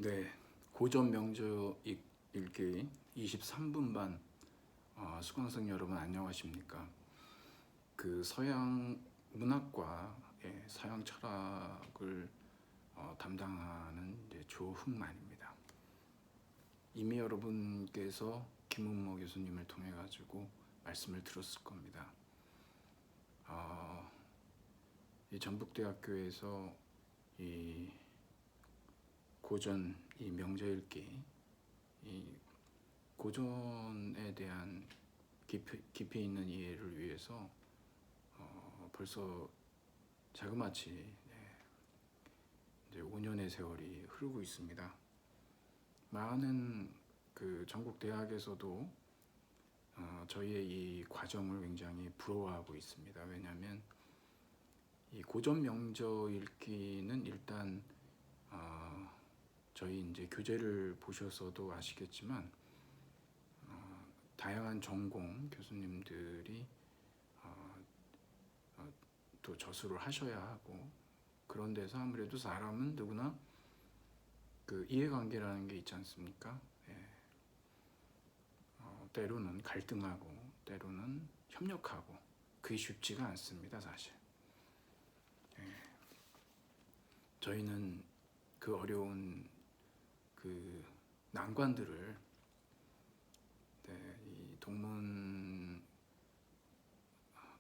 네, 고전 명저 읽기 23분 반. 수강생 여러분 안녕하십니까? 그 서양 문학과 서양 철학을 담당하는 이제 조흥만입니다. 이미 여러분께서 김은모 교수님을 통해 가지고 말씀을 들었을 겁니다. 이 전북대학교에서 이 고전 이 명저 읽기 이 고전에 대한 깊이 있는 이해를 위해서 벌써 자그마치 이제 5년의 세월이 흐르고 있습니다. 많은 그 전국 대학에서도 저희의 이 과정을 굉장히 부러워하고 있습니다. 왜냐하면 이 고전 명저 읽기는 일단 저희 이제 교재를 보셔서도 아시겠지만 다양한 전공 교수님들이 또 저술을 하셔야 하고, 그런 데서 아무래도 사람은 누구나 그 이해관계라는 게 있지 않습니까? 때로는 갈등하고 때로는 협력하고 그게 쉽지가 않습니다, 사실. 저희는 그 어려운 그 난관들을 이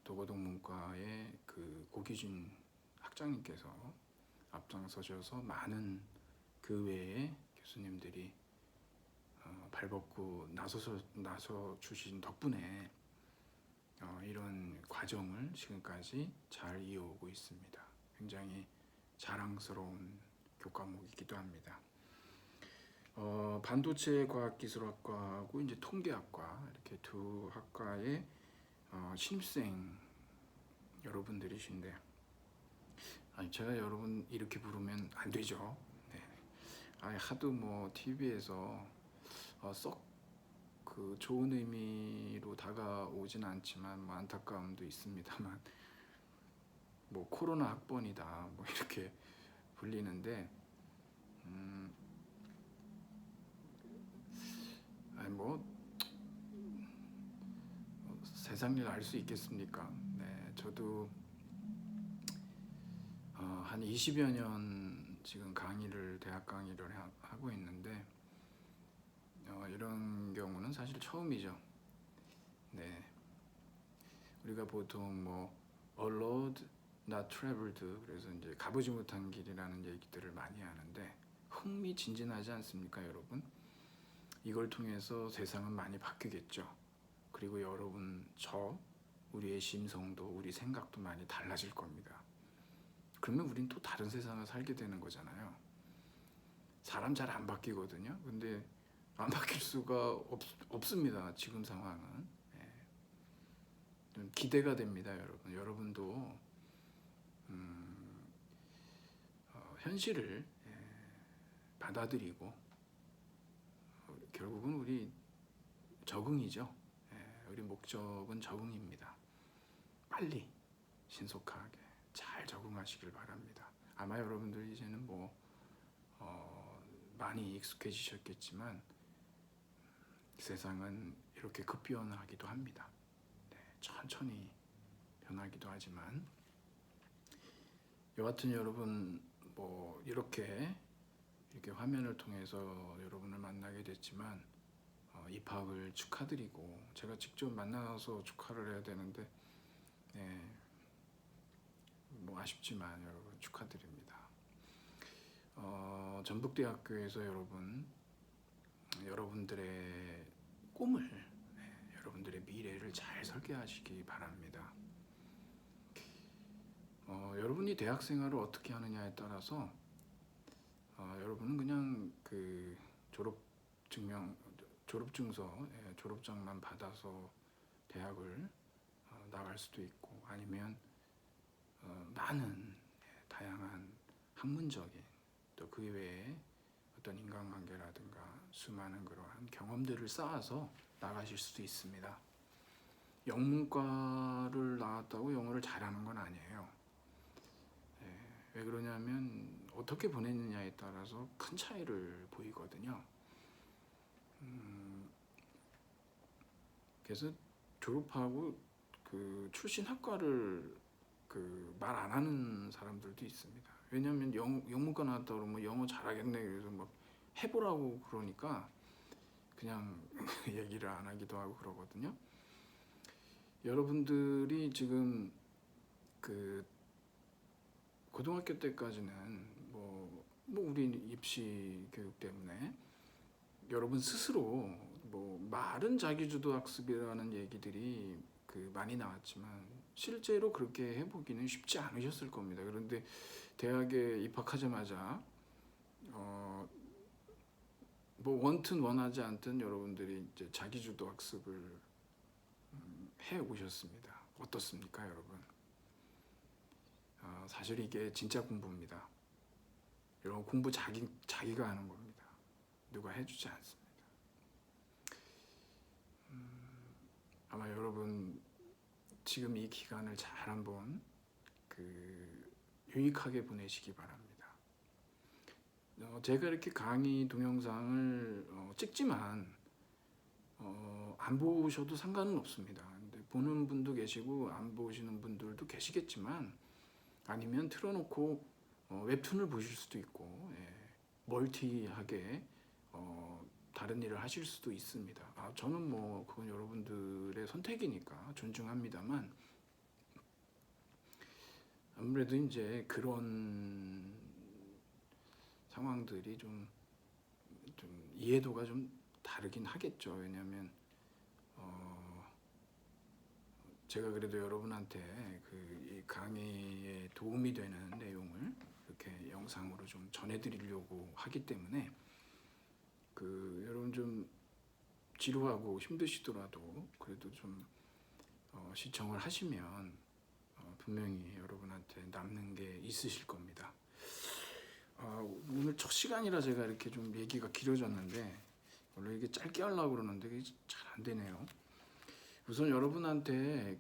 도고동문과의 그 고기준 학장님께서 앞장서셔서 많은 그 외의 교수님들이 발벗고 나서 주신 덕분에 이런 과정을 지금까지 잘 이어오고 있습니다. 굉장히 자랑스러운 교과목이기도 합니다. 반도체 과학기술학과하고 이제 통계학과 이렇게 두 학과의 신입생 여러분들이신데, 제가 여러분 이렇게 부르면 안 되죠. 네. 하도 뭐 TV에서 썩 그 좋은 의미로 다가오진 않지만 뭐 안타까움도 있습니다만, 뭐 코로나 학번이다 뭐 이렇게 불리는데 뭐 세상 일 알 수 있겠습니까? 네, 저도 한 20여 년 지금 대학 강의를 하고 있는데 이런 경우는 사실 처음이죠. 네, 우리가 보통 뭐 a road not traveled, 그래서 이제 가보지 못한 길이라는 얘기들을 많이 하는데 흥미진진하지 않습니까, 여러분? 이걸 통해서 세상은 많이 바뀌겠죠. 그리고 여러분, 우리의 심성도 우리 생각도 많이 달라질 겁니다. 그러면 우린 또 다른 세상을 살게 되는 거잖아요. 사람 잘 안 바뀌거든요. 근데 안 바뀔 수가 없습니다. 지금 상황은. 좀 기대가 됩니다, 여러분. 여러분도 현실을 받아들이고 결국은 우리 적응이죠. 우리 목적은 적응입니다. 빨리 신속하게 잘 적응하시길 바랍니다. 아마 여러분들 이제는 뭐 많이 익숙해지셨겠지만 세상은 이렇게 급변하기도 합니다. 천천히 변하기도 하지만, 여하튼 여러분 뭐 이렇게 화면을 통해서 여러분을 만나게 됐지만 입학을 축하드리고, 제가 직접 만나서 축하를 해야 되는데 뭐 아쉽지만 여러분 축하드립니다. 전북대학교에서 여러분들의 꿈을, 여러분들의 미래를 잘 설계하시기 바랍니다. 여러분이 대학 생활을 어떻게 하느냐에 따라서 여러분은 그냥 그 졸업증만 받아서 대학을 나갈 수도 있고, 아니면 많은 다양한 학문적인 또 그 외에 어떤 인간관계라든가 수많은 그러한 경험들을 쌓아서 나가실 수도 있습니다. 영문과를 나왔다고 영어를 잘하는 건 아니에요. 왜 그러냐면 어떻게 보냈느냐에 따라서 큰 차이를 보이거든요. 그래서 졸업하고 그 출신 학과를 그 말 안 하는 사람들도 있습니다. 왜냐하면 영문과 나왔다 그러면 영어 잘하겠네 그래서 막 해보라고 그러니까 그냥 얘기를 안 하기도 하고 그러거든요. 여러분들이 지금 그 고등학교 때까지는 뭐 우리 입시 교육 때문에 여러분 스스로 뭐 말은 자기주도 학습이라는 얘기들이 그 많이 나왔지만 실제로 그렇게 해보기는 쉽지 않으셨을 겁니다. 그런데 대학에 입학하자마자 뭐 원튼 원하지 않든 여러분들이 이제 자기주도 학습을 해 오셨습니다. 어떻습니까, 여러분? 사실 이게 진짜 공부입니다. 여러분 공부 자기가 하는 겁니다. 누가 해주지 않습니다. 아마 여러분 지금 이 기간을 잘 한번 그 유익하게 보내시기 바랍니다. 제가 이렇게 강의 동영상을 찍지만 안 보셔도 상관은 없습니다. 근데 보는 분도 계시고 안 보시는 분들도 계시겠지만 아니면 틀어놓고 웹툰을 보실 수도 있고 멀티하게 다른 일을 하실 수도 있습니다. 저는 뭐 그건 여러분들의 선택이니까 존중합니다만 아무래도 이제 그런 상황들이 좀 이해도가 좀 다르긴 하겠죠. 왜냐하면 제가 그래도 여러분한테 이 강의에 도움이 되는 내용을 이렇게 영상으로 좀 전해드리려고 하기 때문에 여러분 좀 지루하고 힘드시더라도 그래도 좀 시청을 하시면 분명히 여러분한테 남는 게 있으실 겁니다. 오늘 첫 시간이라 제가 이렇게 좀 얘기가 길어졌는데 원래 이게 짧게 하려고 그러는데 이게 잘 안 되네요. 우선 여러분한테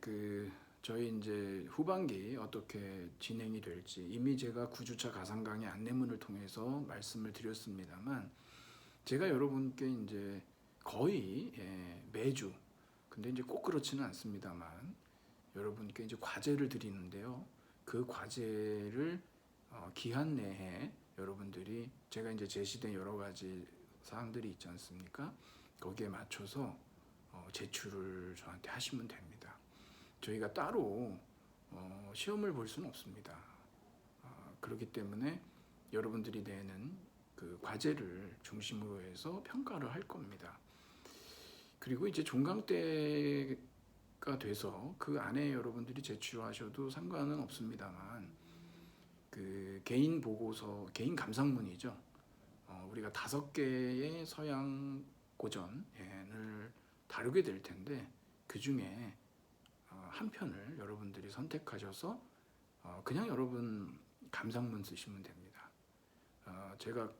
저희 이제 후반기 어떻게 진행이 될지 이미 제가 9주차 가상 강의 안내문을 통해서 말씀을 드렸습니다만 제가 여러분께 이제 거의 매주 근데 이제 꼭 그렇지는 않습니다만 여러분께 이제 과제를 드리는데요. 그 과제를 기한 내에 여러분들이 제가 이제 제시된 여러 가지 사항들이 있지 않습니까? 거기에 맞춰서 제출을 저한테 하시면 됩니다. 저희가 따로 시험을 볼 수는 없습니다. 그렇기 때문에 여러분들이 내는 그 과제를 중심으로 해서 평가를 할 겁니다. 그리고 이제 종강 때가 돼서 그 안에 여러분들이 제출하셔도 상관은 없습니다만 그 개인 보고서, 개인 감상문이죠. 우리가 5개의 서양 고전을 다루게 될 텐데 그 중에 한 편을 여러분들이 선택하셔서 그냥 여러분 감상문 쓰시면 됩니다. 제가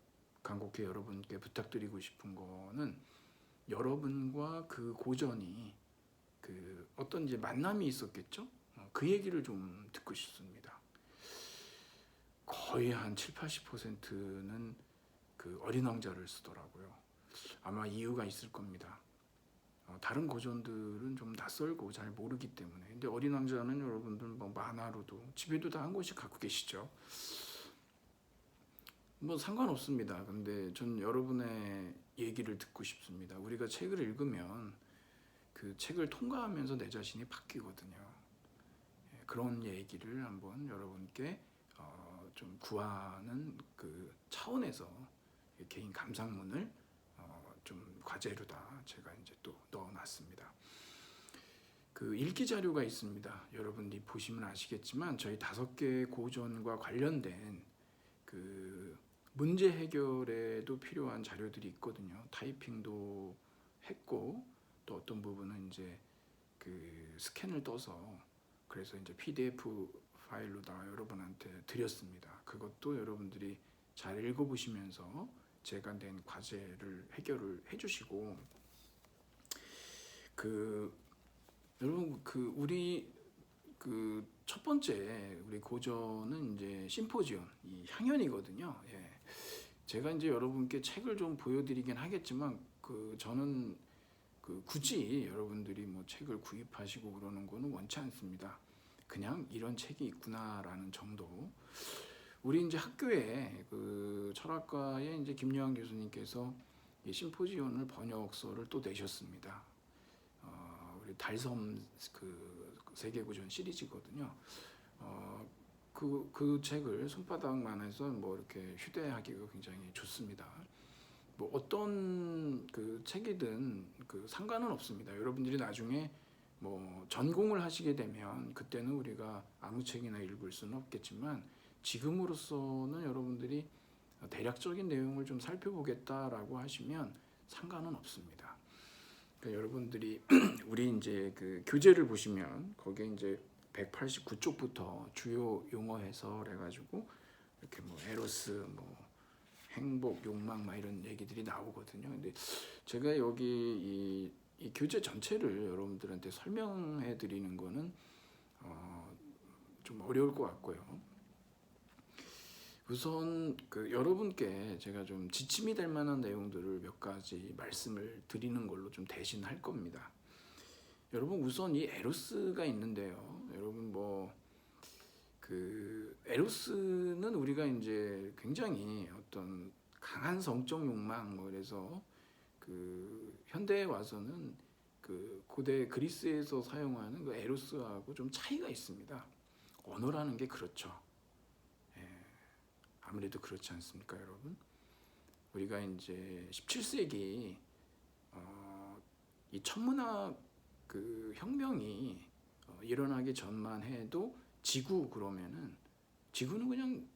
간곡히 여러분께 부탁드리고 싶은 거는 여러분과 그 고전이 어떤 이제 만남이 있었겠죠? 그 얘기를 좀 듣고 싶습니다. 거의 한 70~80%는 그 어린 왕자를 쓰더라고요. 아마 이유가 있을 겁니다. 다른 고전들은 좀 낯설고 잘 모르기 때문에. 근데 어린 왕자는 여러분들 뭐 만화로도 집에도 다 한 권씩 갖고 계시죠. 뭐 상관없습니다. 근데 전 여러분의 얘기를 듣고 싶습니다. 우리가 책을 읽으면 그 책을 통과하면서 내 자신이 바뀌거든요. 그런 얘기를 한번 여러분께 좀 구하는 그 차원에서 개인 감상문을 좀 과제로다 제가 이제 또 넣어놨습니다. 그 읽기 자료가 있습니다. 여러분들이 보시면 아시겠지만 저희 5개 고전과 관련된 그 문제 해결에도 필요한 자료들이 있거든요. 타이핑도 했고 또 어떤 부분은 이제 그 스캔을 떠서 그래서 이제 PDF 파일로 다 여러분한테 드렸습니다. 그것도 여러분들이 잘 읽어보시면서 제가 낸 과제를 해결을 해주시고 여러분 우리 첫 번째 우리 고전은 이제 심포지온, 이 향연이거든요. 예. 제가 이제 여러분께 책을 좀 보여드리긴 하겠지만 저는 굳이 여러분들이 뭐 책을 구입하시고 그러는 거는 원치 않습니다. 그냥 이런 책이 있구나라는 정도. 우리 이제 학교에 철학과에 이제 김여한 교수님께서 이 심포지온을 번역서를 또 내셨습니다. 우리 달섬 세계고전 시리즈거든요. 그 책을 손바닥만 해서 뭐 이렇게 휴대하기가 굉장히 좋습니다. 뭐 어떤 책이든 상관은 없습니다. 여러분들이 나중에 뭐 전공을 하시게 되면 그때는 우리가 아무 책이나 읽을 수는 없겠지만 지금으로서는 여러분들이 대략적인 내용을 좀 살펴보겠다라고 하시면 상관은 없습니다. 그러니까 여러분들이 우리 이제 교재를 보시면 거기에 이제 189쪽부터 주요 용어 해설 해가지고 이렇게 뭐 에로스, 뭐 행복, 욕망 막 이런 얘기들이 나오거든요. 근데 제가 여기 이 교재 전체를 여러분들한테 설명해 드리는 거는 좀 어려울 것 같고요. 우선 여러분께 제가 좀 지침이 될 만한 내용들을 몇 가지 말씀을 드리는 걸로 좀 대신할 겁니다. 여러분 우선 이 에로스가 있는데요. 여러분 에로스는 우리가 이제 굉장히 어떤 강한 성적 욕망 그래서 현대에 와서는 고대 그리스에서 사용하는 에로스하고 좀 차이가 있습니다. 언어라는 게 그렇죠. 예, 아무래도 그렇지 않습니까, 여러분? 우리가 이제 17세기 이 천문학 혁명이 일어나기 전만 해도 지구 그러면은 지구는 그냥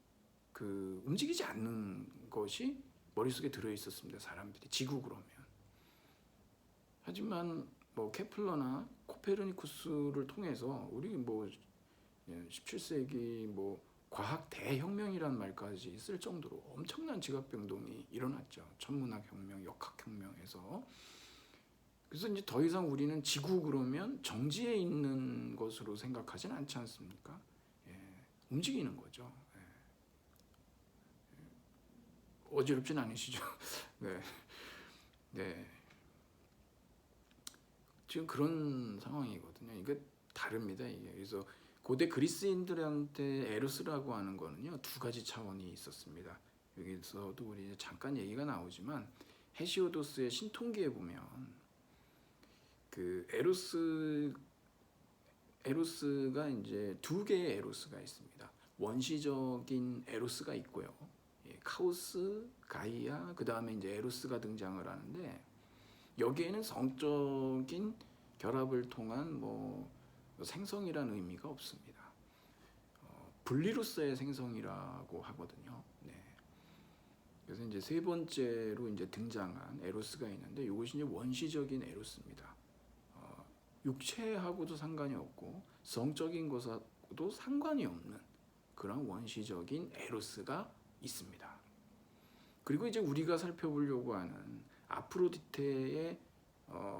움직이지 않는 것이 머릿속에 들어 있었습니다. 사람들이 지구 그러면. 하지만 뭐 케플러나 코페르니쿠스를 통해서 우리 17세기 과학 대혁명이란 말까지 쓸 정도로 엄청난 지각 변동이 일어났죠. 천문학 혁명, 역학 혁명에서. 그래서 이제 더 이상 우리는 지구 그러면 정지해 있는 것으로 생각하진 않지 않습니까? 예, 움직이는 거죠. 예. 어지럽진 않으시죠? 네. 네. 지금 그런 상황이거든요. 이게 다릅니다. 이게. 그래서 고대 그리스인들한테 에로스라고 하는 거는요, 두 가지 차원이 있었습니다. 여기서도 우리 잠깐 얘기가 나오지만 헤시오도스의 신통기에 보면 에로스가 이제 두 개의 에로스가 있습니다. 원시적인 에로스가 있고요. 카오스, 가이아, 그 다음에 이제 에로스가 등장을 하는데 여기에는 성적인 결합을 통한 생성이라는 의미가 없습니다. 분리로서의 생성이라고 하거든요. 네. 그래서 이제 세 번째로 이제 등장한 에로스가 있는데 이것이 이제 원시적인 에로스입니다. 육체하고도 상관이 없고 성적인 것하고도 상관이 없는 그런 원시적인 에로스가 있습니다. 그리고 이제 우리가 살펴보려고 하는 아프로디테의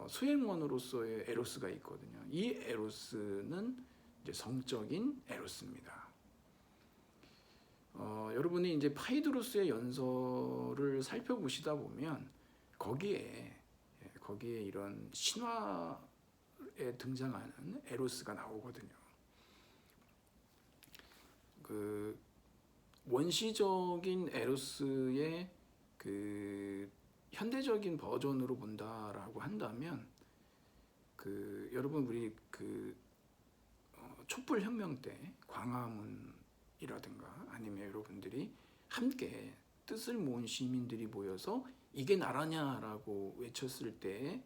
수행원으로서의 에로스가 있거든요. 이 에로스는 이제 성적인 에로스입니다. 여러분이 이제 파이드로스의 연설을 살펴보시다 보면 거기에 이런 신화에 등장하는 에로스가 나오거든요. 원시적인 에로스의 현대적인 버전으로 본다라고 한다면 여러분 우리 촛불 혁명 때 광화문이라든가 아니면 여러분들이 함께 뜻을 모은 시민들이 모여서 이게 나라냐라고 외쳤을 때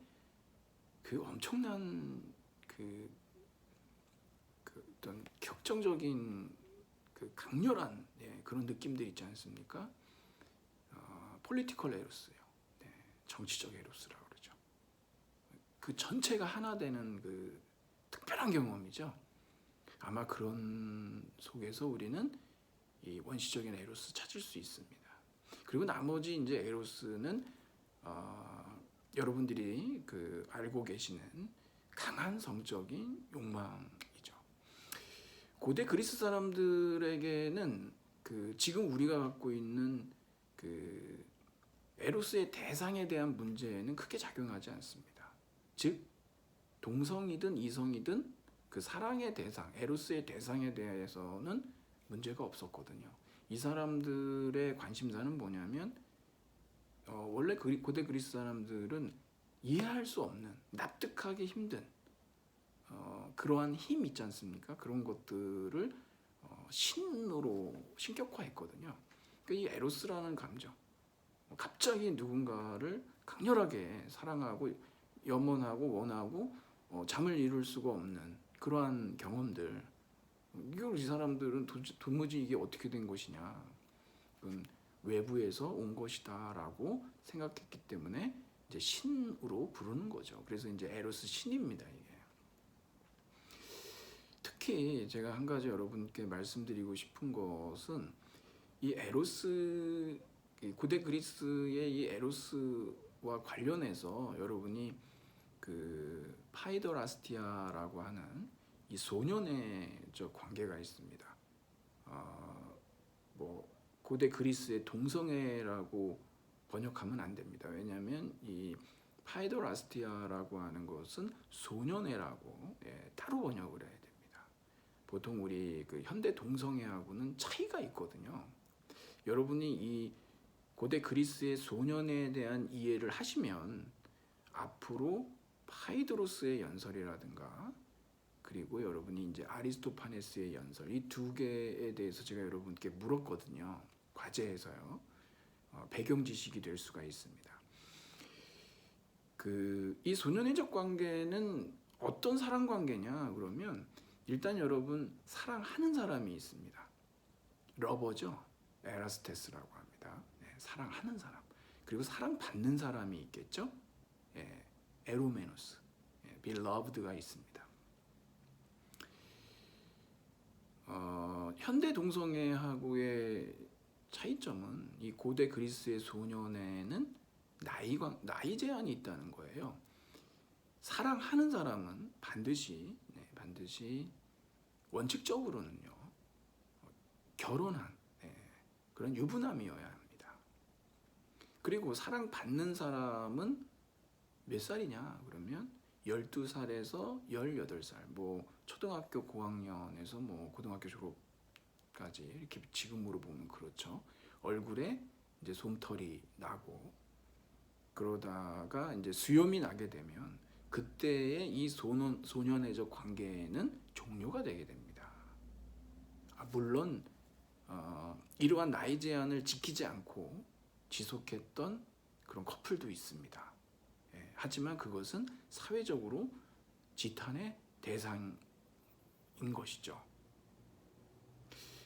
엄청난 어떤 격정적인 강렬한 그런 느낌들 있지 않습니까? 폴리티컬 에로스예요. 네, 정치적 에로스라고 그러죠. 그 전체가 하나 되는 특별한 경험이죠. 아마 그런 속에서 우리는 이 원시적인 에로스 찾을 수 있습니다. 그리고 나머지 이제 에로스는 여러분들이 알고 계시는 강한 성적인 욕망이죠. 고대 그리스 사람들에게는 그 지금 우리가 갖고 있는 그 에로스의 대상에 대한 문제는 크게 작용하지 않습니다. 즉 동성이든 이성이든 그 사랑의 대상, 에로스의 대상에 대해서는 문제가 없었거든요. 이 사람들의 관심사는 뭐냐면 원래 고대 그리스 사람들은 이해할 수 없는, 납득하기 힘든 그러한 힘 있지 않습니까? 그런 것들을 신으로 신격화했거든요. 그러니까 이 에로스라는 감정, 갑자기 누군가를 강렬하게 사랑하고 염원하고 원하고 잠을 이룰 수가 없는 그러한 경험들, 이걸 이 사람들은 도무지 이게 어떻게 된 것이냐, 외부에서 온 것이다라고 생각했기 때문에 이제 신으로 부르는 거죠. 그래서 이제 에로스 신입니다. 이게 특히 제가 한 가지 여러분께 말씀드리고 싶은 것은 이 에로스, 고대 그리스의 이 에로스와 관련해서 여러분이 그 파이더라스티아라고 하는 이 소년의 관계가 있습니다. 뭐 고대 그리스의 동성애라고 번역하면 안 됩니다. 왜냐하면 이 파이더라스티아라고 하는 것은 소년애라고 따로 번역을 해야 됩니다. 보통 우리 그 현대 동성애하고는 차이가 있거든요. 여러분이 이 고대 그리스의 소년에 대한 이해를 하시면 앞으로 파이드로스의 연설이라든가 그리고 여러분이 이제 아리스토파네스의 연설, 이 두 개에 대해서 제가 여러분께 물었거든요. 과제에서요. 배경 지식이 될 수가 있습니다. 이 소년의적 관계는 어떤 사랑 관계냐 그러면 일단 여러분 사랑하는 사람이 있습니다. 러버죠. 에라스테스라고 합니다. 네, 사랑하는 사람. 그리고 사랑받는 사람이 있겠죠. 에로메노스, beloved가 있습니다. 현대 동성애하고의 차이점은 이 고대 그리스의 소년에는 나이 제한이 있다는 거예요. 사랑하는 사람은 반드시 원칙적으로는요 결혼한 그런 유부남이어야 합니다. 그리고 사랑받는 사람은 몇 살이냐 그러면 12살에서 18살, 뭐 초등학교 고학년에서 뭐 고등학교 졸업까지 이렇게 지금으로 보면 그렇죠. 얼굴에 이제 솜털이 나고 그러다가 이제 수염이 나게 되면 그때의 이 소년애적 관계는 종료가 되게 됩니다. 물론 이러한 나이 제한을 지키지 않고 지속했던 그런 커플도 있습니다. 하지만 그것은 사회적으로 지탄의 대상인 것이죠.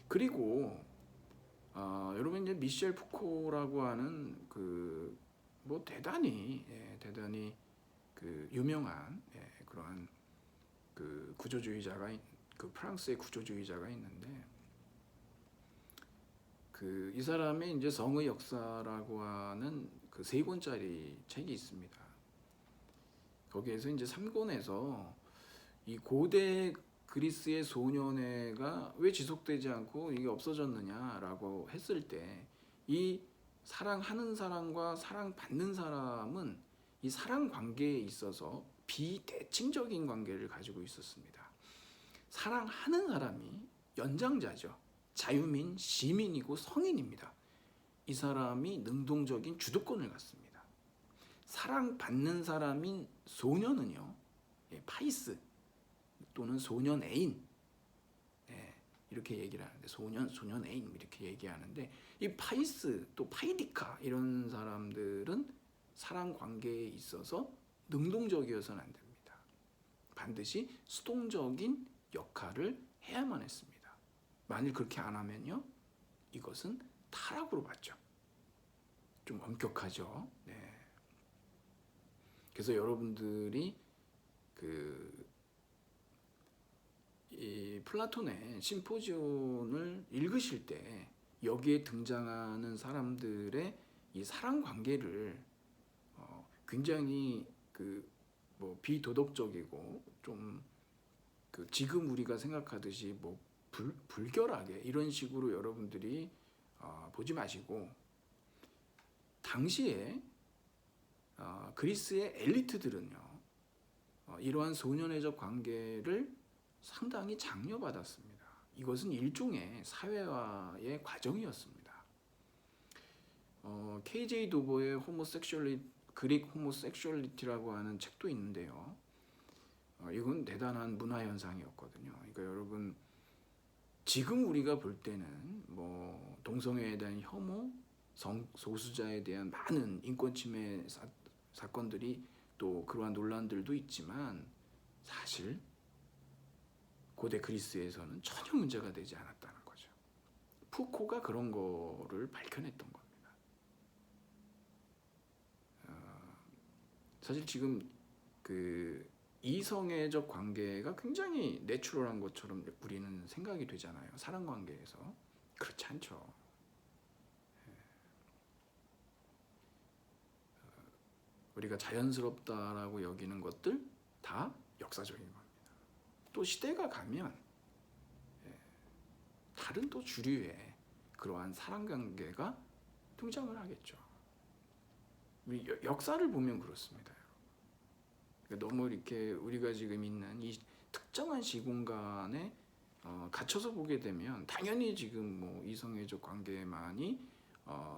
그리고 여러분 이제 미셸 푸코라고 하는 뭐 대단히 그 유명한 그러한 그 구조주의자가 그 프랑스의 구조주의자가 있는데 이 사람의 이제 성의 역사라고 하는 그 3권짜리 책이 있습니다. 거기에서 이제 3권에서 이 고대 그리스의 소년애가 왜 지속되지 않고 이게 없어졌느냐라고 했을 때 이 사랑하는 사람과 사랑받는 사람은 이 사랑 관계에 있어서 비대칭적인 관계를 가지고 있었습니다. 사랑하는 사람이 연장자죠. 자유민, 시민이고 성인입니다. 이 사람이 능동적인 주도권을 갖습니다. 사랑받는 사람인 소년은요, 파이스 또는 소년 애인, 이렇게 얘기를 하는데 소년 애인 이렇게 얘기하는데 이 파이스 또 파이디카 이런 사람들은 사랑 관계에 있어서 능동적이어서는 안 됩니다. 반드시 수동적인 역할을 해야만 했습니다. 만일 그렇게 안 하면요, 이것은 타락으로 봤죠. 좀 엄격하죠. 네. 그래서 여러분들이 이 플라톤의 심포지온을 읽으실 때 여기에 등장하는 사람들의 이 사랑 관계를 굉장히 뭐 비도덕적이고 좀 지금 우리가 생각하듯이 뭐 불결하게 이런 식으로 여러분들이 보지 마시고, 당시에 그리스의 엘리트들은요 이러한 소년애적 관계를 상당히 장려받았습니다. 이것은 일종의 사회화의 과정이었습니다. KJ 도버의 그릭 호모섹슈얼리티라고 하는 책도 있는데요. 이건 대단한 문화 현상이었거든요. 그러니까 여러분, 지금 우리가 볼 때는 뭐 동성애에 대한 혐오, 성소수자에 대한 많은 인권 침해 사건들이 또 그러한 논란들도 있지만, 사실 고대 그리스에서는 전혀 문제가 되지 않았다는 거죠. 푸코가 그런 거를 밝혀냈던 겁니다. 사실 지금 그 이성애적 관계가 굉장히 내추럴한 것처럼 우리는 생각이 되잖아요. 사랑 관계에서. 그렇지 않죠. 우리가 자연스럽다라고 여기는 것들 다 역사적인 겁니다. 또 시대가 가면 다른 또 주류의 그러한 사랑 관계가 등장을 하겠죠. 우리 역사를 보면 그렇습니다. 그러니까 너무 이렇게 우리가 지금 있는 이 특정한 시공간에 갇혀서 보게 되면 당연히 지금 뭐 이성애적 관계만이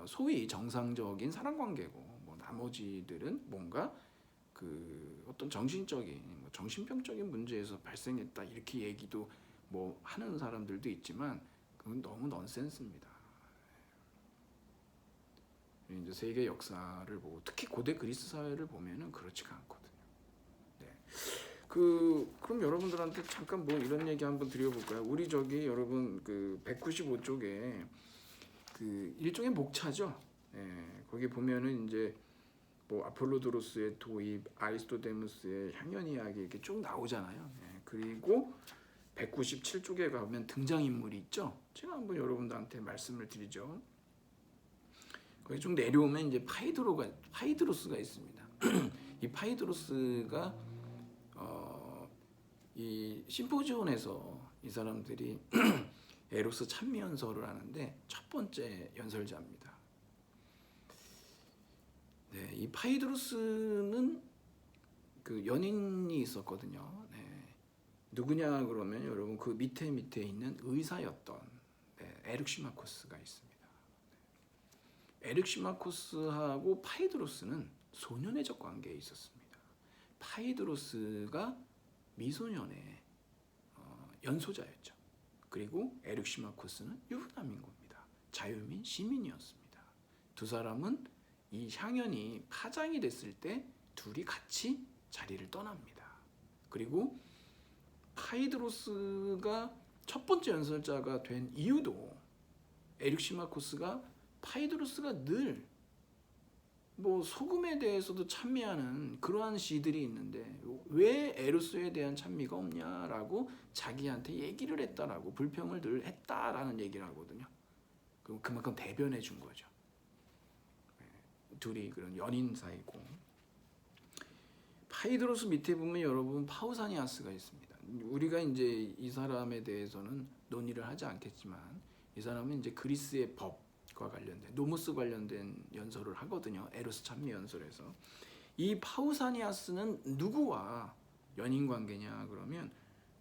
소위 정상적인 사랑 관계고, 뭐 나머지들은 뭔가 그 어떤 정신적인 뭐 정신병적인 문제에서 발생했다 이렇게 얘기도 뭐 하는 사람들도 있지만, 그건 너무 넌센스입니다. 이제 세계 역사를 보고 특히 고대 그리스 사회를 보면은 그렇지가 않거든요. 네. 그럼 여러분들한테 잠깐 뭐 이런 얘기 한번 드려볼까요? 우리 저기 여러분 그 195쪽에 그 일종의 목차죠. 예, 거기 보면은 이제 뭐 아폴로도로스의 도입, 아리스토데무스의 향연 이야기 이렇게 쭉 나오잖아요. 예, 그리고 197쪽에 가면 등장인물이 있죠. 제가 한번 여러분들한테 말씀을 드리죠. 거기 좀 내려오면 이제 파이드로스가 있습니다. 이 파이드로스가 이 심포지온에서 이 사람들이 에로스 찬미 연설을 하는데 첫 번째 연설자입니다. 네, 이 파이드로스는 그 연인이 있었거든요. 네. 누구냐 그러면 여러분 그 밑에 있는 의사였던 에륵시마코스가 있습니다. 에륵시마코스하고 파이드로스는 소년애적 관계에 있었습니다. 파이드로스가 미소년의 연소자였죠. 그리고 에륵시마코스는 유부남인겁니다. 자유민 시민이었습니다. 두 사람은 이 향연이 파장이 됐을 때 둘이 같이 자리를 떠납니다. 그리고 파이드로스가 첫 번째 연설자가 된 이유도 에륵시마코스가 파이드로스가 늘 뭐 소금에 대해서도 찬미하는 그러한 시들이 있는데 왜 에로스에 대한 찬미가 없냐라고 자기한테 얘기를 했다라고 불평을 늘 했다라는 얘기를 하거든요. 그만큼 대변해 준 거죠. 둘이 그런 연인 사이고. 파이드로스 밑에 보면 여러분 파우사니아스가 있습니다. 우리가 이제 이 사람에 대해서는 논의를 하지 않겠지만 이 사람은 이제 그리스의 법과 관련된 노무스 관련된 연설을 하거든요. 에로스 찬미 연설에서. 이 파우사니아스는 누구와 연인 관계냐 그러면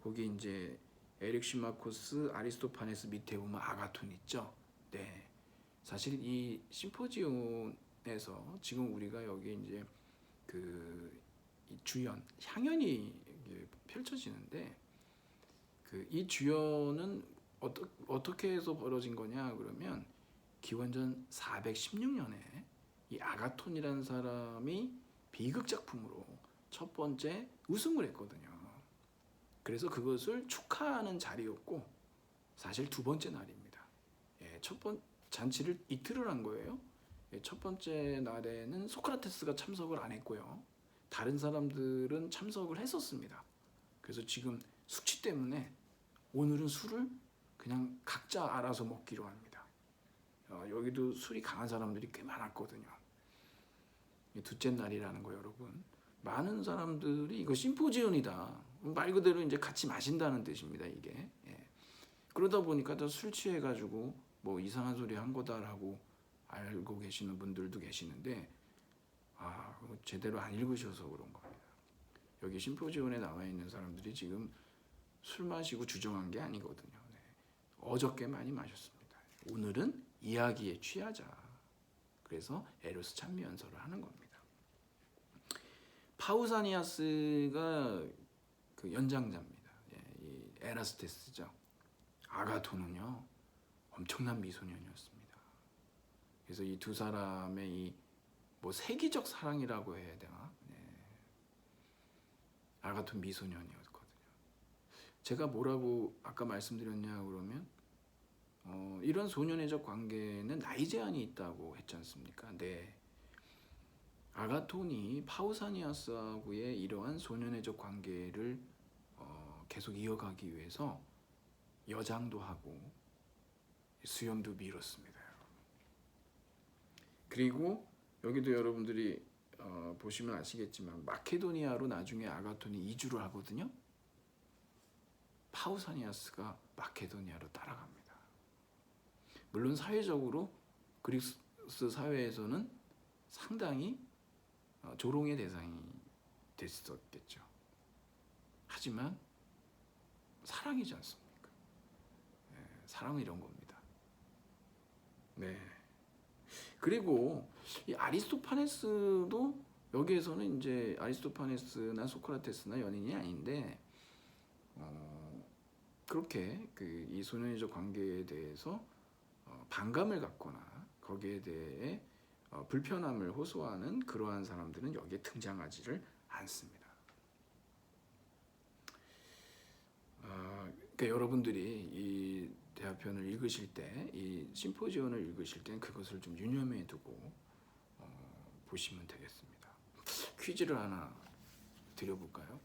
거기 이제 에릭시마코스, 아리스토파네스 밑에 보면 아가톤 있죠. 네. 사실 이 심포지온에서 지금 우리가 여기 이제 그 주연 향연이 펼쳐지는데 이 주연은 어떻게 해서 벌어진 거냐 그러면 기원전 416년에 이 아가톤이라는 사람이 비극 작품으로 첫 번째 우승을 했거든요. 그래서 그것을 축하하는 자리였고 사실 두 번째 날입니다. 첫 번째 잔치를 이틀을 한 거예요. 첫 번째 날에는 소크라테스가 참석을 안 했고요. 다른 사람들은 참석을 했었습니다. 그래서 지금 숙취 때문에 오늘은 술을 그냥 각자 알아서 먹기로 합니다. 여기도 술이 강한 사람들이 꽤 많았거든요. 둘째 날이라는 거 여러분. 많은 사람들이 이거 심포지온이다. 말 그대로 이제 같이 마신다는 뜻입니다. 이게. 그러다 보니까 다 술 취해가지고 뭐 이상한 소리 한 거다라고 알고 계시는 분들도 계시는데 제대로 안 읽으셔서 그런 겁니다. 여기 심포지온에 나와 있는 사람들이 지금 술 마시고 주정한 게 아니거든요. 네. 어저께 많이 마셨습니다. 오늘은 이야기에 취하자. 그래서 에로스 찬미 연설을 하는 겁니다. 파우사니아스가 그 연장자입니다. 이 에라스테스죠. 아가토는요 엄청난 미소년이었습니다. 그래서 이 두 사람의 이 뭐 세기적 사랑이라고 해야 되나? 아가토 미소년이었거든요. 제가 뭐라고 아까 말씀드렸냐 그러면 이런 소년애적 관계는 나이 제한이 있다고 했지 않습니까? 네. 아가톤이 파우사니아스하고의 이러한 소년애적 관계를 계속 이어가기 위해서 여장도 하고 수염도 밀었습니다. 그리고 여기도 여러분들이 보시면 아시겠지만 마케도니아로 나중에 아가톤이 이주를 하거든요. 파우사니아스가 마케도니아로 따라갑니다. 물론 사회적으로 그리스 사회에서는 상당히 조롱의 대상이 됐었겠죠. 하지만 사랑이지 않습니까? 사랑은 이런 겁니다. 네. 그리고 이 아리스토파네스도 여기에서는 이제 아리스토파네스나 소크라테스나 연인이 아닌데 그렇게 그 이 소년의적 관계에 대해서 반감을 갖거나 거기에 대해 불편함을 호소하는 그러한 사람들은 여기에 등장하지를 않습니다. 그러니까 여러분들이 이 대화편을 읽으실 때, 이 심포지온을 읽으실 때 그것을 좀 유념해 두고 보시면 되겠습니다. 퀴즈를 하나 드려볼까요?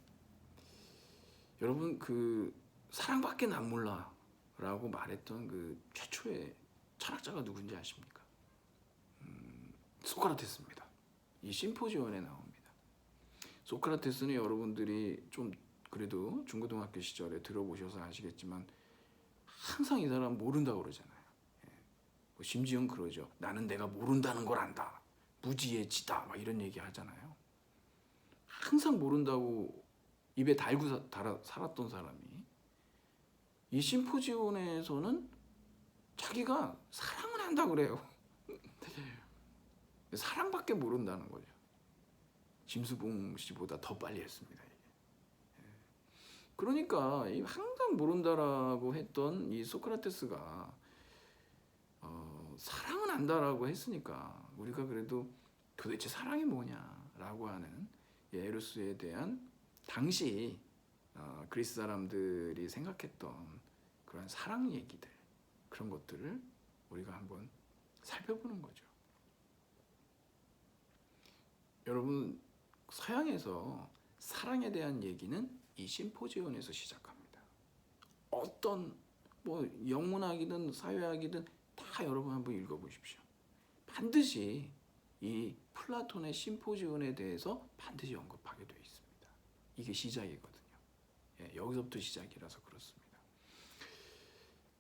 여러분 그 사랑밖에 난 몰라라고 말했던 그 최초의 철학자가 누군지 아십니까? 소크라테스입니다. 이 심포지온에 나옵니다. 소크라테스는 여러분들이 좀 그래도 중고등학교 시절에 들어보셔서 아시겠지만 항상 이 사람 모른다고 그러잖아요. 심지어는 그러죠. 나는 내가 모른다는 걸 안다. 무지의 지다. 막 이런 얘기 하잖아요. 항상 모른다고 입에 달고 살았던 사람이 이 심포지온에서는 자기가 사랑을 한다 그래요. 사랑밖에 모른다는 거죠. 짐수봉 씨보다 더 빨리 했습니다. 그러니까 항상 모른다라고 했던 이 소크라테스가 사랑은 안다라고 했으니까 우리가 그래도 도대체 사랑이 뭐냐라고 하는 에로스에 대한 당시 그리스 사람들이 생각했던 그런 사랑 얘기들, 그런 것들을 우리가 한번 살펴보는 거죠. 여러분, 서양에서 사랑에 대한 얘기는 이 심포지온에서 시작합니다. 어떤 뭐 영문학이든 사회학이든 다 여러분 한번 읽어보십시오. 반드시 이 플라톤의 심포지온에 대해서 반드시 언급하게 되어 있습니다. 이게 시작이거든요. 여기서부터 시작이라서 그렇습니다.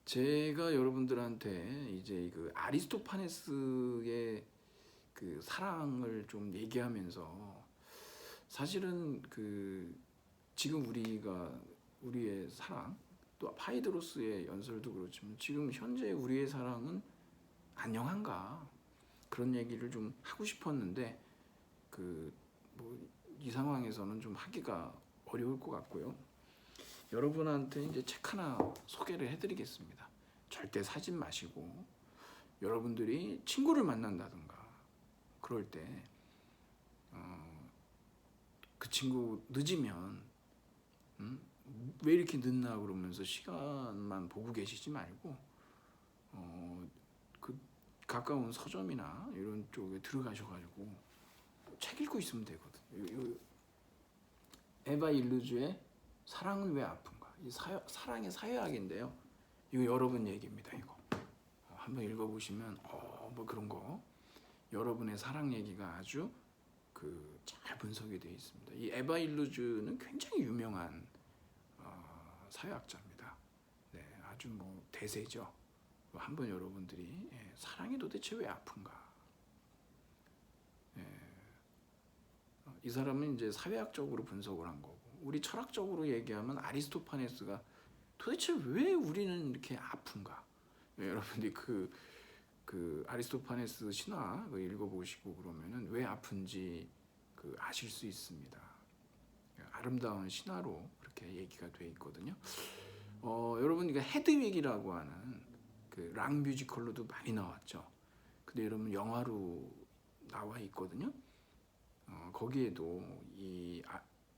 제가 여러분들한테 이제 그 아리스토파네스의 그 사랑을 좀 얘기하면서 사실은 그 지금 우리의 사랑, 또 파이드로스의 연설도 그렇지만 지금 현재 우리의 사랑은 안녕한가 그런 얘기를 좀 하고 싶었는데 그 뭐 이 상황에서는 좀 하기가 어려울 것 같고요. 여러분한테 이제 책 하나 소개를 해드리겠습니다. 절대 사지 마시고 여러분들이 친구를 만난다든가 그럴 때 그 친구 늦으면 왜 이렇게 늦나 그러면서 시간만 보고 계시지 말고 그 가까운 서점이나 이런 쪽에 들어가셔가지고 책 읽고 있으면 되거든요. 에바 일루즈의 사랑은 왜 아픈가? 이 사랑의 사회학인데요. 이거 여러분 얘기입니다. 이거 한번 읽어보시면 뭐 그런 거 여러분의 사랑 얘기가 아주 잘 분석이 되어 있습니다. 이 에바 일루즈는 굉장히 유명한 사회학자입니다. 네, 아주 뭐 대세죠. 한번 여러분들이 사랑이 도대체 왜 아픈가? 이 사람은 이제 사회학적으로 분석을 한 거고, 우리 철학적으로 얘기하면 아리스토파네스가 도대체 왜 우리는 이렇게 아픈가? 여러분들이 그 아리스토파네스 신화 읽어보시고 그러면은 왜 아픈지 아실 수 있습니다. 아름다운 신화로 그렇게 얘기가 돼 있거든요. 여러분 이거 헤드윅이라고 하는 락 뮤지컬로도 많이 나왔죠. 근데 여러분 영화로 나와 있거든요. 거기에도 이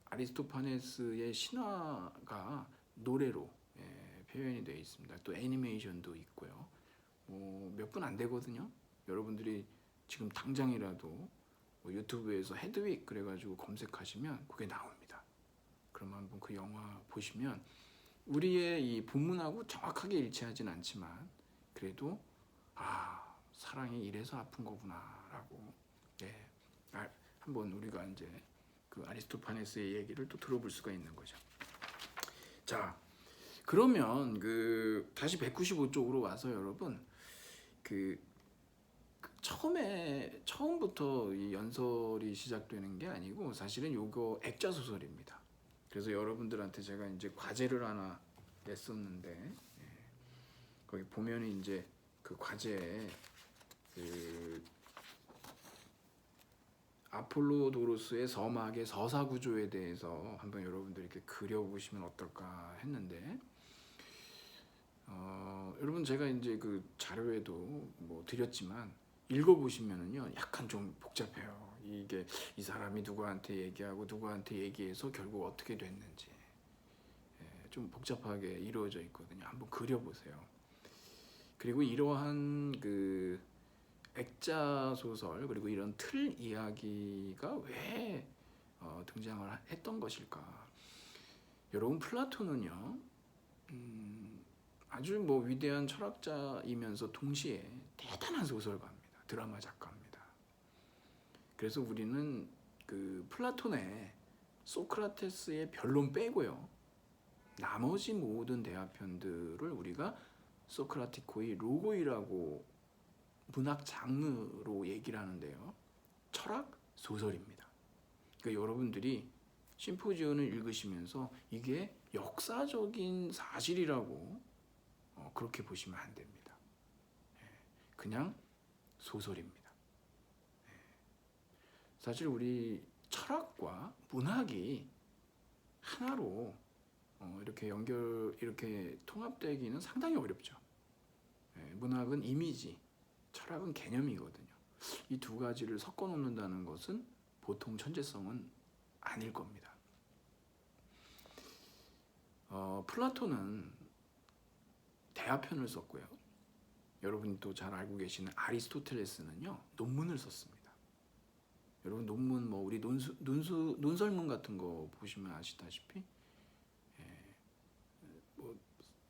아리스토파네스의 신화가 노래로 표현이 되어 있습니다. 또 애니메이션도 있고요. 몇 분 안 되거든요. 여러분들이 지금 당장이라도 유튜브에서 헤드윅 그래가지고 검색하시면 그게 나옵니다. 그러면 한번 그 영화 보시면 우리의 이 본문하고 정확하게 일치하진 않지만 그래도 사랑이 이래서 아픈 거구나라고 한번 우리가 이제 그 아리스토파네스의 얘기를 또 들어볼 수가 있는 거죠. 자, 그러면 다시 195쪽으로 와서 여러분 처음부터 이 연설이 시작되는 게 아니고 사실은 요거 액자 소설입니다. 그래서 여러분들한테 제가 이제 과제를 하나 냈었는데 거기 보면은 이제 그 과제에 아폴로도로스의 서막의 서사 구조에 대해서 한번 여러분들이 이렇게 그려보시면 어떨까 했는데 여러분 제가 이제 그 자료에도 뭐 드렸지만 읽어보시면은요 약간 좀 복잡해요. 이게 이 사람이 누구한테 얘기하고 누구한테 얘기해서 결국 어떻게 됐는지 좀 복잡하게 이루어져 있거든요. 한번 그려보세요. 그리고 이러한 액자 소설 그리고 이런 틀 이야기가 왜 등장을 했던 것일까? 여러분 플라톤은요 아주 뭐 위대한 철학자이면서 동시에 대단한 소설가입니다. 드라마 작가입니다. 그래서 우리는 플라톤의 소크라테스의 변론 빼고요 나머지 모든 대화편들을 우리가 소크라티코의 로고이라고 문학 장르로 얘기를 하는데요. 철학 소설입니다. 그러니까 여러분들이 심포지온을 읽으시면서 이게 역사적인 사실이라고 그렇게 보시면 안 됩니다. 그냥 소설입니다. 사실 우리 철학과 문학이 하나로 이렇게 통합되기는 상당히 어렵죠. 문학은 이미지, 철학은 개념이거든요. 이 두 가지를 섞어 놓는다는 것은 보통 천재성은 아닐 겁니다. 플라톤은 대화편을 썼고요. 여러분이 또 잘 알고 계시는 아리스토텔레스는요 논문을 썼습니다. 여러분 논문 뭐 우리 논설문 같은 거 보시면 아시다시피 뭐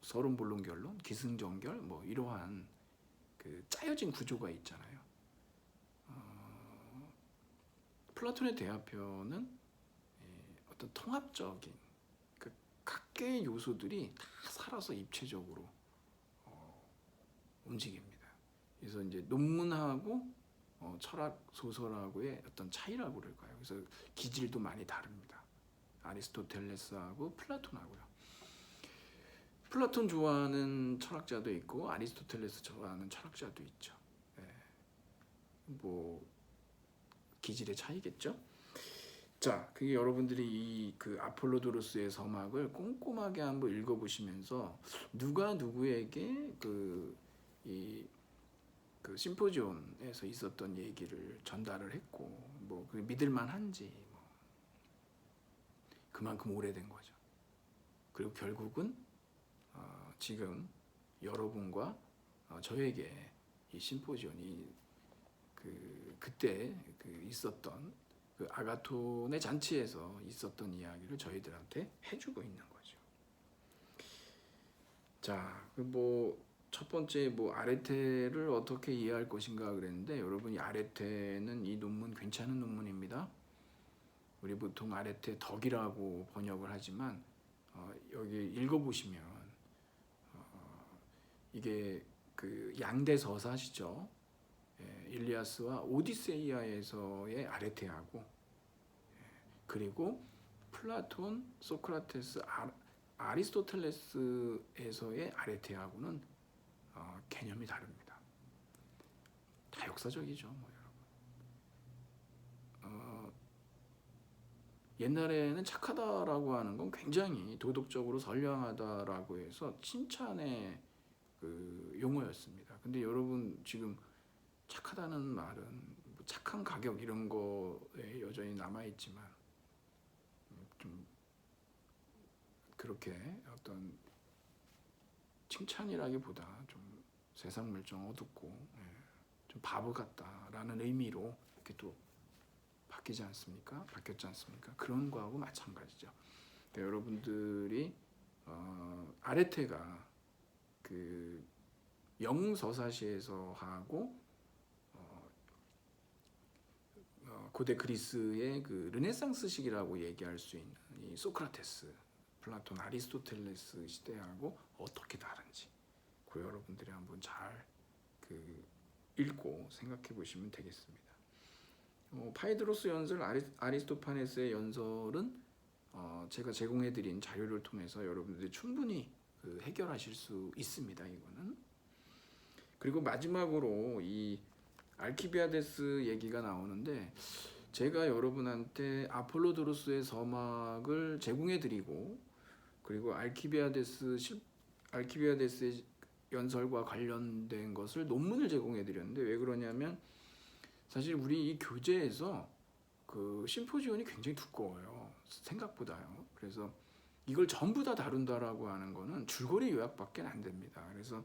서론본론 결론, 기승전결 뭐 이러한 짜여진 구조가 있잖아요. 플라톤의 대화편은 어떤 통합적인 각계의 요소들이 다 살아서 입체적으로 움직입니다. 그래서 이제 논문하고 철학 소설하고의 어떤 차이라고 그럴까요? 그래서 기질도 많이 다릅니다. 아리스토텔레스하고 플라톤하고요. 플라톤 좋아하는 철학자도 있고 아리스토텔레스 좋아하는 철학자도 있죠. 뭐 기질의 차이겠죠. 자, 그게 여러분들이 이 아폴로도로스의 서막을 꼼꼼하게 한번 읽어보시면서 누가 누구에게 이 심포지온에서 있었던 얘기를 전달을 했고 뭐 믿을만한지 뭐 그만큼 오래된 거죠. 그리고 결국은 지금 여러분과 저에게 이 심포지온이 그때 있었던 아가톤의 잔치에서 있었던 이야기를 저희들한테 해주고 있는 거죠. 자, 첫 번째 아레테를 어떻게 이해할 것인가 그랬는데 여러분 이 아레테는 이 논문 괜찮은 논문입니다. 우리 보통 아레테 덕이라고 번역을 하지만 여기 읽어보시면 이게 그 양대 서사시죠. 일리아스와 오디세이아에서의 아레테하고, 그리고 플라톤, 소크라테스, 아리스토텔레스에서의 아레테하고는 개념이 다릅니다. 다 역사적이죠, 뭐 여러분. 옛날에는 착하다라고 하는 건 굉장히 도덕적으로 선량하다라고 해서 칭찬의 그 용어였습니다. 근데 여러분 지금 착하다는 말은 뭐 착한 가격 이런 거에 여전히 남아 있지만 좀 그렇게 어떤 칭찬이라기보다 좀 세상 물정 어둡고 좀 바보 같다라는 의미로 이렇게 또 바뀌지 않습니까? 바뀌었지 않습니까? 그런 거하고 마찬가지죠. 그러니까 여러분들이 아레테가 그 영서사시에서 하고 고대 그리스의 그 르네상스식이라고 얘기할 수 있는 이 소크라테스, 플라톤, 아리스토텔레스 시대하고 어떻게 다른지 그 여러분들이 한번 잘 그 읽고 생각해 보시면 되겠습니다. 파이드로스 연설, 아리스토파네스의 연설은 제가 제공해드린 자료를 통해서 여러분들이 충분히 그 해결하실 수 있습니다. 이거는. 그리고 마지막으로 이 알키비아데스 얘기가 나오는데 제가 여러분한테 아폴로도로스의 서막을 제공해드리고 그리고 알키비아데스의 연설과 관련된 것을 논문을 제공해드렸는데 왜 그러냐면 사실 우리 이 교재에서 그 심포지온이 굉장히 두꺼워요. 생각보다요. 그래서 이걸 전부 다 다룬다라고 하는 거는 줄거리 요약밖에 안 됩니다. 그래서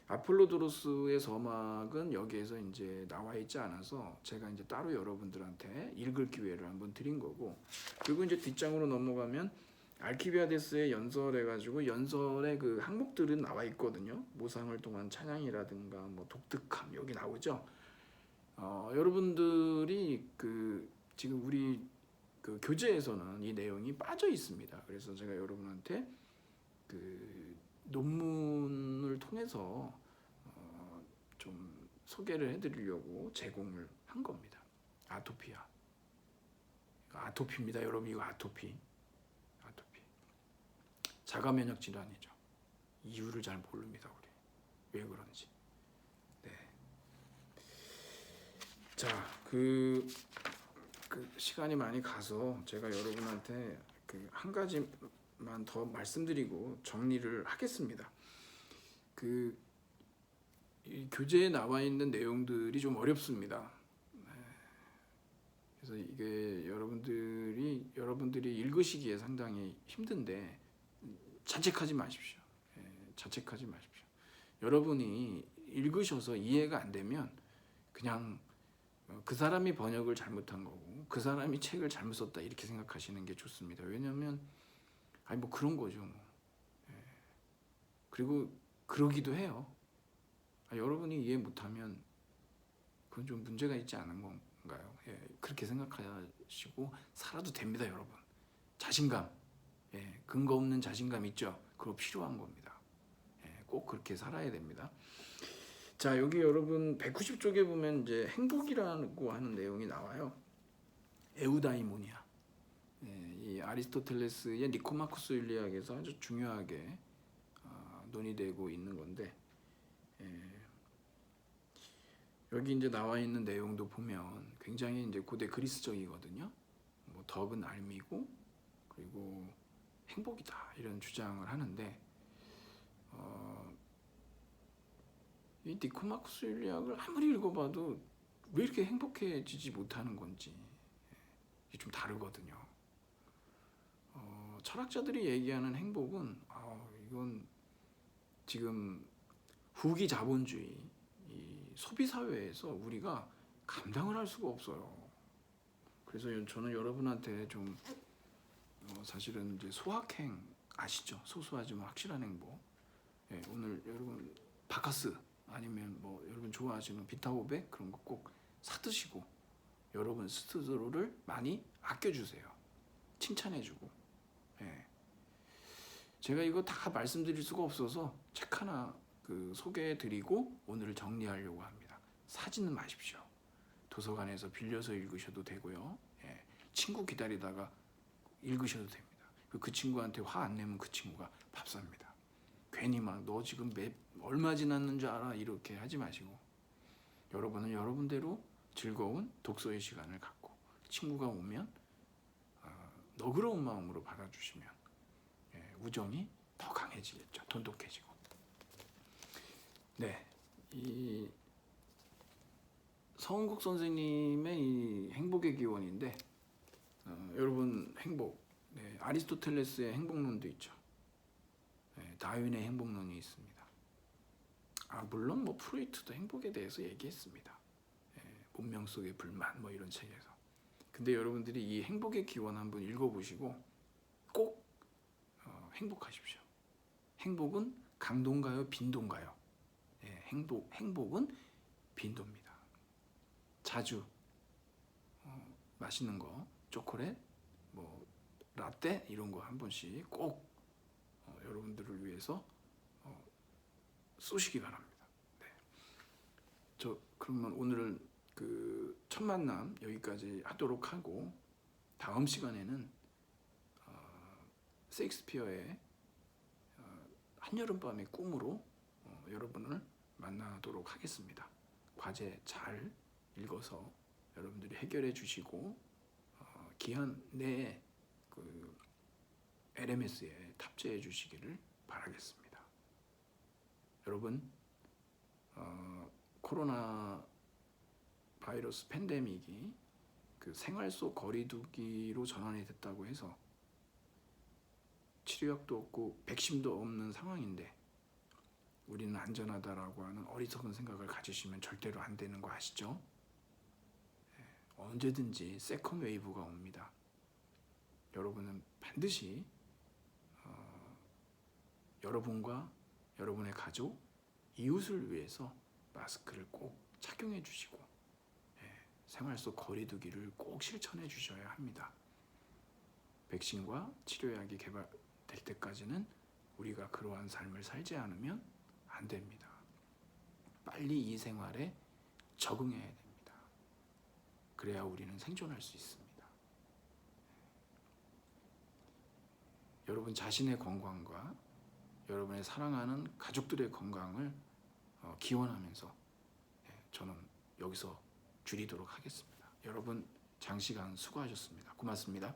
아폴로도로스의 서막은 여기에서 이제 나와 있지 않아서 제가 이제 따로 여러분들한테 읽을 기회를 한번 드린 거고, 그리고 이제 뒷장으로 넘어가면 알키비아데스의 연설해가지고 연설의 그 항목들은 나와 있거든요. 모상을 통한 찬양이라든가 뭐 독특함 여기 나오죠. 여러분들이 그 지금 우리 그 교재에서는 이 내용이 빠져 있습니다. 그래서 제가 여러분한테 그 논문을 통해서 좀 소개를 해드리려고 제공을 한 겁니다. 아토피입니다, 여러분. 이거 아토피. 자가 면역 질환이죠. 이유를 잘 모릅니다, 우리. 왜 그런지. 네. 자, 그 시간이 많이 가서 제가 여러분한테 그 한 가지만 더 말씀드리고 정리를 하겠습니다. 이 교재에 나와 있는 내용들이 좀 어렵습니다. 그래서 이게 여러분들이 읽으시기에 상당히 힘든데 자책하지 마십시오. 자책하지 마십시오. 여러분이 읽으셔서 이해가 안 되면 그냥 그 사람이 번역을 잘못한 거고 그 사람이 책을 잘못 썼다 이렇게 생각하시는 게 좋습니다. 왜냐하면 뭐 그런 거죠. 뭐. 그리고 그러기도 해요. 여러분이 이해 못하면 그건 좀 문제가 있지 않은 건가요? 그렇게 생각하시고 살아도 됩니다, 여러분. 자신감, 근거 없는 자신감 있죠? 그거 필요한 겁니다. 꼭 그렇게 살아야 됩니다. 자, 여기 여러분 190쪽에 보면 이제 행복이라고 하는 내용이 나와요. 에우다이모니아. 이 아리스토텔레스의 니코마코스 윤리학에서 아주 중요하게 논의되고 있는 건데 여기 이제 나와 있는 내용도 보면 굉장히 이제 고대 그리스적이거든요. 뭐 덕은 알미고 그리고 행복이다 이런 주장을 하는데 이 니코마코스 윤리학을 아무리 읽어봐도 왜 이렇게 행복해지지 못하는 건지 이게 좀 다르거든요. 철학자들이 얘기하는 행복은 이건 지금 후기 자본주의 이 소비 사회에서 우리가 감당을 할 수가 없어요. 그래서 저는 여러분한테 좀 사실은 이제 소확행 아시죠? 소소하지만 확실한 행복. 오늘 여러분 바카스 아니면 뭐 여러분 좋아하시는 비타500 그런 거 꼭 사드시고 여러분 스스로를 많이 아껴주세요. 칭찬해주고. 제가 이거 다 말씀드릴 수가 없어서 책 하나 그 소개해드리고 오늘을 정리하려고 합니다. 사지는 마십시오. 도서관에서 빌려서 읽으셔도 되고요. 예, 친구 기다리다가 읽으셔도 됩니다. 그 친구한테 화 안 내면 그 친구가 밥 삽니다. 괜히 막 너 지금 얼마 지났는 줄 알아 이렇게 하지 마시고 여러분은 여러분대로 즐거운 독서의 시간을 갖고 친구가 오면 너그러운 마음으로 받아주시면 우정이 더 강해지겠죠. 돈독해지고. 네, 이 서은국 선생님의 이 행복의 기원인데 여러분 행복, 네, 아리스토텔레스의 행복론도 있죠. 네, 다윈의 행복론이 있습니다. 물론 뭐 프로이트도 행복에 대해서 얘기했습니다. 문명 속의 불만 뭐 이런 책에서. 근데 여러분들이 이 행복의 기원 한번 읽어보시고 꼭 행복하십시오. 행복은 강도인가요? 빈도인가요? 행복은 빈도입니다. 자주 맛있는 거, 초콜릿, 뭐 라떼 이런 거 한 번씩 꼭 여러분들을 위해서 쏘시기 바랍니다. 네. 저 그러면 오늘은 그 첫 만남 여기까지 하도록 하고 다음 시간에는 셰익스피어의 한여름밤의 꿈으로 여러분을 만나도록 하겠습니다. 과제 잘 읽어서 여러분들이 해결해 주시고 기한 내에 그 LMS에 탑재해 주시기를 바라겠습니다. 여러분 코로나 바이러스 팬데믹이 그 생활 속 거리두기로 전환이 됐다고 해서 치료약도 없고 백신도 없는 상황인데 우리는 안전하다라고 하는 어리석은 생각을 가지시면 절대로 안 되는 거 아시죠? 언제든지 세컨 웨이브가 옵니다. 여러분은 반드시 여러분과 여러분의 가족, 이웃을 위해서 마스크를 꼭 착용해 주시고 생활 속 거리두기를 꼭 실천해 주셔야 합니다. 백신과 치료약이 개발될 때까지는 우리가 그러한 삶을 살지 않으면 안 됩니다. 빨리 이 생활에 적응해야 됩니다. 그래야 우리는 생존할 수 있습니다. 여러분 자신의 건강과 여러분의 사랑하는 가족들의 건강을 기원하면서 저는 여기서 줄이도록 하겠습니다. 여러분 장시간 수고하셨습니다. 고맙습니다.